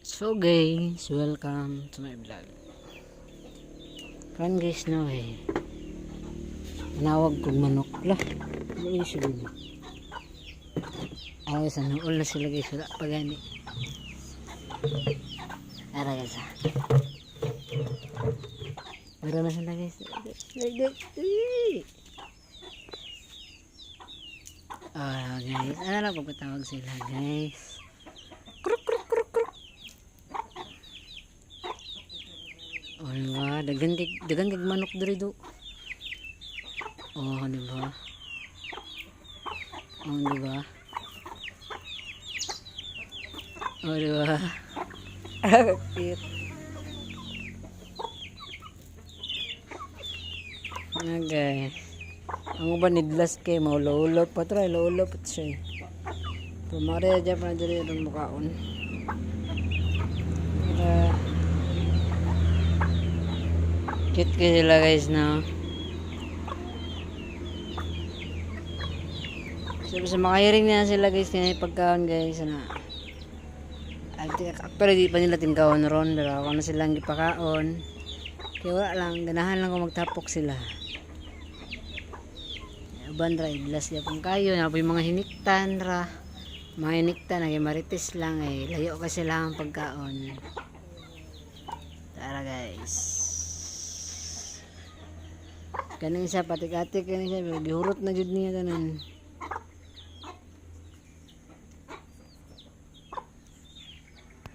So guys, welcome to my vlog. Kan guys no manawag kong manok lah. Ano yun sila ni? Ay, sa nool na sila guys, wala pa gani. Ara guys ha. Meron na sila guys. Guys, ano lang pagpatawag sila guys. Oh, diba? Dagan kig manok diri do. Oh, diba? Oh, diba? Oh, diba? Cute. Okay. Ang uban nidlas kay maulolot pa try, lolot pa siya. Pumare aja pa diri ron mukaon. Cute kayo sila guys no. So sa makahiring na sila guys na pagkaon guys na. Actually di pa nila tingkaon ron pero ako na silang gipakaon. Kaya wala lang, ganahan lang kung magtapok sila. Uban ra idlas ya pang kayo na po yung mga hiniktan ra. Mga hiniktan na marites lang layo kasi lang ang pagkaon. Tara guys. Kanang isa patik-atik kanang isa gihurot na jud niya tanan.